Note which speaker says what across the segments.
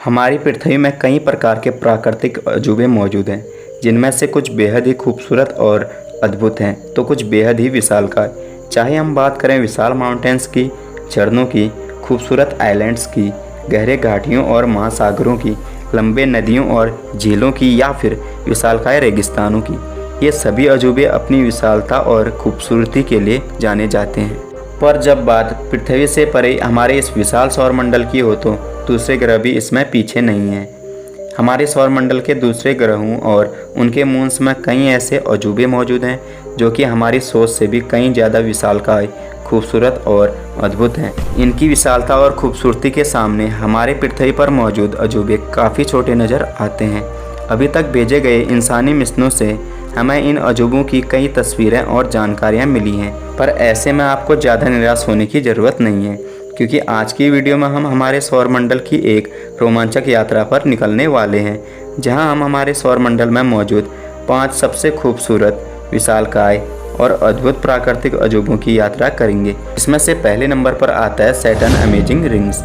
Speaker 1: हमारी पृथ्वी में कई प्रकार के प्राकृतिक अजूबे मौजूद हैं, जिनमें से कुछ बेहद ही खूबसूरत और अद्भुत हैं, तो कुछ बेहद ही विशालकाय। चाहे हम बात करें विशाल माउंटेन्स की, झरनों की, खूबसूरत आइलैंड्स की, गहरे घाटियों और महासागरों की, लंबे नदियों और झीलों की, या फिर विशालकाय रेगिस्तानों की, ये सभी अजूबे अपनी विशालता और खूबसूरती के लिए जाने जाते हैं। पर जब बात पृथ्वी से परे हमारे इस विशाल सौरमंडल की हो तो दूसरे ग्रह भी इसमें पीछे नहीं हैं। हमारे सौरमंडल के दूसरे ग्रहों और उनके मून्स में कई ऐसे अजूबे मौजूद हैं जो कि हमारी सोच से भी कहीं ज़्यादा विशालकाय, खूबसूरत और अद्भुत हैं। इनकी विशालता और खूबसूरती के सामने हमारे पृथ्वी पर मौजूद अजूबे काफ़ी छोटे नज़र आते हैं। अभी तक भेजे गए इंसानी मिशनों से हमें इन अजूबों की कई तस्वीरें और जानकारियाँ मिली हैं, पर ऐसे में आपको ज़्यादा निराश होने की ज़रूरत नहीं है, क्योंकि आज की वीडियो में हम हमारे सौरमंडल की एक रोमांचक यात्रा पर निकलने वाले हैं, जहां हम हमारे सौरमंडल में मौजूद 5 सबसे खूबसूरत, विशालकाय और अद्भुत प्राकृतिक अजूबों की यात्रा करेंगे। इसमें से पहले नंबर पर आता है सैटर्न अमेजिंग रिंग्स।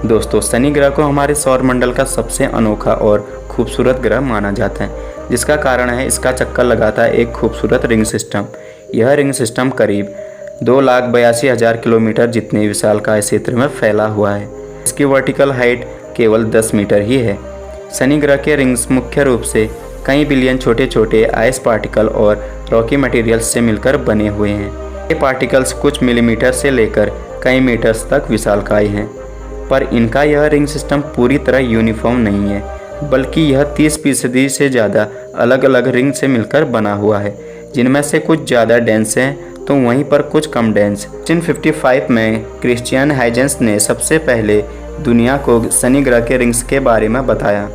Speaker 1: दोस्तों, शनि ग्रह को हमारे सौरमंडल का सबसे अनोखा और खूबसूरत ग्रह माना जाता है, जिसका कारण है इसका चक्कर लगाता है एक खूबसूरत रिंग सिस्टम। यह रिंग सिस्टम करीब 2,82,000 किलोमीटर जितने विशालकाय क्षेत्र में फैला हुआ है। इसकी वर्टिकल हाइट केवल 10 मीटर ही है। शनि ग्रह के रिंग्स मुख्य रूप से कई बिलियन छोटे छोटे आइस पार्टिकल और रॉकी मटेरियल्स से मिलकर बने हुए हैं। ये पार्टिकल्स कुछ मिलीमीटर से लेकर कई मीटर्स तक विशालकाय हैं, पर इनका यह रिंग सिस्टम पूरी तरह यूनिफॉर्म नहीं है, बल्कि यह 30% से ज़्यादा अलग अलग रिंग से मिलकर बना हुआ है, जिनमें से कुछ ज़्यादा डेंस हैं तो वहीं पर कुछ कम डेंस। 1955 में क्रिश्चियन हाइजेंस ने सबसे पहले दुनिया को शनि ग्रह के रिंग्स के बारे में बताया।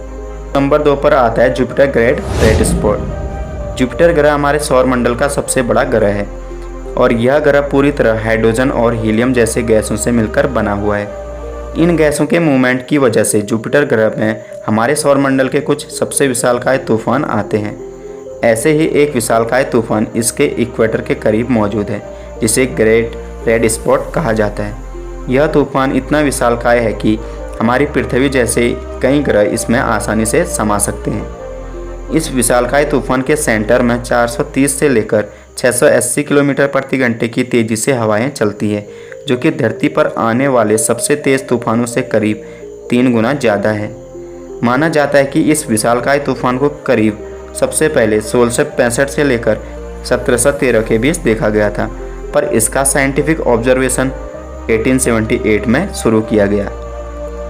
Speaker 1: नंबर 2 पर आता है Jupiter great red spot. Jupiter ग्रह हमारे सौरमंडल का सबसे बड़ा ग्रह है और यह ग्रह पूरी तरह हाइड्रोजन और हीलियम जैसे गैसों से मिलकर बना हुआ है। इन गैसों के मूवमेंट की वजह से जुपिटर ग्रह में हमारे सौरमंडल के कुछ सबसे विशालकाय तूफान आते हैं। ऐसे ही एक विशालकाय तूफान इसके इक्वेटर के करीब मौजूद है, जिसे ग्रेट रेड स्पॉट कहा जाता है। यह तूफान इतना विशालकाय है कि हमारी पृथ्वी जैसे कई ग्रह इसमें आसानी से समा सकते हैं। इस विशालकाय तूफान के सेंटर में 430 से लेकर 680 किलोमीटर प्रति घंटे की तेज़ी से हवाएं चलती है, जो कि धरती पर आने वाले सबसे तेज़ तूफानों से करीब 3 गुना ज़्यादा है। माना जाता है कि इस विशालकाय तूफान को करीब सबसे पहले 1665 से लेकर 1713 के बीच देखा गया था, पर इसका साइंटिफिक ऑब्जर्वेशन 1878 में शुरू किया गया।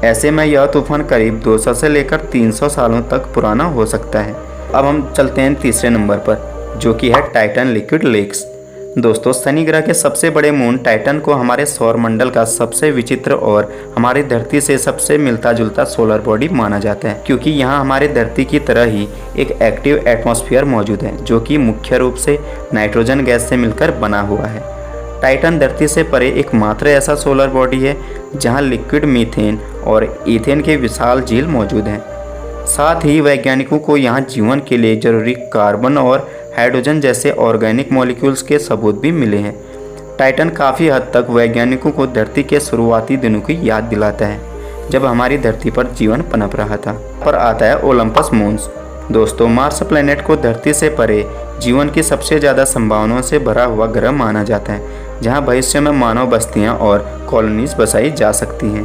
Speaker 1: ऐसे में यह तूफान करीब 200 से लेकर 300 सालों तक पुराना हो सकता है। अब हम चलते हैं तीसरे नंबर पर, जो कि है टाइटन लिक्विड लेक्स। दोस्तों, शनि ग्रह के सबसे बड़े मून टाइटन को हमारे सौरमंडल का सबसे विचित्र और हमारी धरती से सबसे मिलता जुलता सोलर बॉडी माना जाता है, क्योंकि यहाँ हमारे धरती की तरह ही एक एक्टिव एटमॉस्फेयर मौजूद है, जो कि मुख्य रूप से नाइट्रोजन गैस से मिलकर बना हुआ है। टाइटन धरती से परे एकमात्र ऐसा सोलर बॉडी है जहाँ लिक्विड मीथेन और ईथेन के विशाल झील मौजूद हैं। साथ ही वैज्ञानिकों को यहाँ जीवन के लिए जरूरी कार्बन और हाइड्रोजन जैसे ऑर्गेनिक मॉलिक्यूल्स के सबूत भी मिले हैं। टाइटन काफ़ी हद तक वैज्ञानिकों को धरती के शुरुआती दिनों की याद दिलाता है, जब हमारी धरती पर जीवन पनप रहा था। पर आता है ओलंपस मून्स। दोस्तों, मार्स प्लेनेट को धरती से परे जीवन की सबसे ज़्यादा संभावनाओं से भरा हुआ ग्रह माना जाता है, जहाँ भविष्य में मानव बस्तियाँ और कॉलोनीज बसाई जा सकती हैं।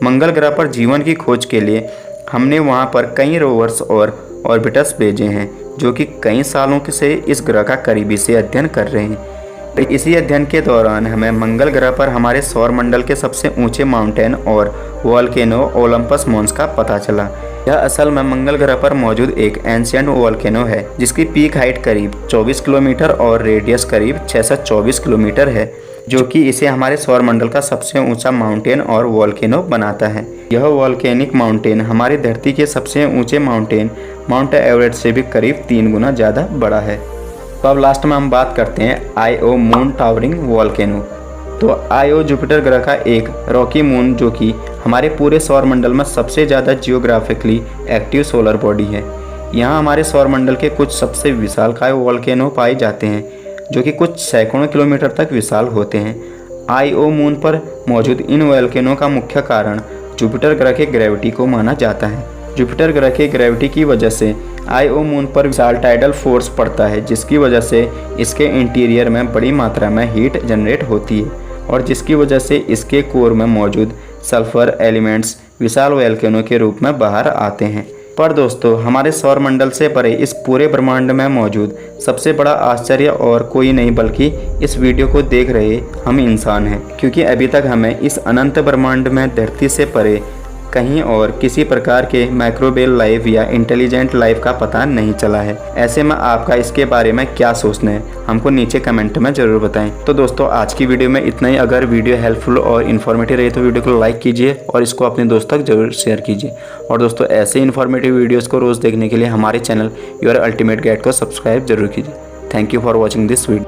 Speaker 1: मंगल ग्रह पर जीवन की खोज के लिए हमने वहाँ पर कई रोवर्स और ऑर्बिटर्स भेजे हैं, जो कि कई सालों से इस ग्रह का करीबी से अध्ययन कर रहे हैं। इसी अध्ययन के दौरान हमें मंगल ग्रह पर हमारे सौरमंडल के सबसे ऊंचे माउंटेन और वोल्केनो ओलंपस मॉन्स का पता चला। यह असल में मंगल ग्रह पर मौजूद एक एंशिएंट वोल्केनो है, जिसकी पीक हाइट करीब 24 किलोमीटर और रेडियस करीब 624 किलोमीटर है, जो कि इसे हमारे सौरमंडल का सबसे ऊंचा माउंटेन और वोल्केनो बनाता है। यह वोल्केनिक माउंटेन हमारी धरती के सबसे ऊंचे माउंटेन माउंट एवरेस्ट से भी करीब 3 गुना ज़्यादा बड़ा है। तो अब लास्ट में हम बात करते हैं आईओ मून टावरिंग वोल्केनो। तो आईओ जुपिटर ग्रह का एक रॉकी मून, जो कि हमारे पूरे सौरमंडल में सबसे ज़्यादा जियोग्राफिकली एक्टिव सोलर बॉडी है। यहाँ हमारे सौरमंडल के कुछ सबसे विशालकाय वोल्केनो पाए जाते हैं, जो कि कुछ सैकड़ों किलोमीटर तक विशाल होते हैं। आईओ मून पर मौजूद इन वोल्केनो का मुख्य कारण जुपिटर ग्रह के ग्रेविटी को माना जाता है। जुपिटर ग्रह के ग्रेविटी की वजह से आईओ मून पर विशाल टाइडल फोर्स पड़ता है, जिसकी वजह से इसके इंटीरियर में बड़ी मात्रा में हीट जनरेट होती है और जिसकी वजह से इसके कोर में मौजूद सल्फर एलिमेंट्स विशाल वोल्केनो के रूप में बाहर आते हैं। पर दोस्तों, हमारे सौर मंडल से परे इस पूरे ब्रह्मांड में मौजूद सबसे बड़ा आश्चर्य और कोई नहीं बल्कि इस वीडियो को देख रहे हम इंसान हैं, क्योंकि अभी तक हमें इस अनंत ब्रह्मांड में धरती से परे कहीं और किसी प्रकार के माइक्रोबियल लाइफ या इंटेलिजेंट लाइफ का पता नहीं चला है। ऐसे में आपका इसके बारे में क्या सोचना है, हमको नीचे कमेंट में ज़रूर बताएं। तो दोस्तों, आज की वीडियो में इतना ही। अगर वीडियो हेल्पफुल और इन्फॉर्मेटिव रही तो वीडियो को लाइक कीजिए और इसको अपने दोस्तों तक जरूर शेयर कीजिए। और दोस्तों, ऐसे इन्फॉर्मेटिव वीडियोज़ को रोज़ देखने के लिए हमारे चैनल योर अल्टीमेट गाइड को सब्सक्राइब जरूर कीजिए। Thank you for watching this video.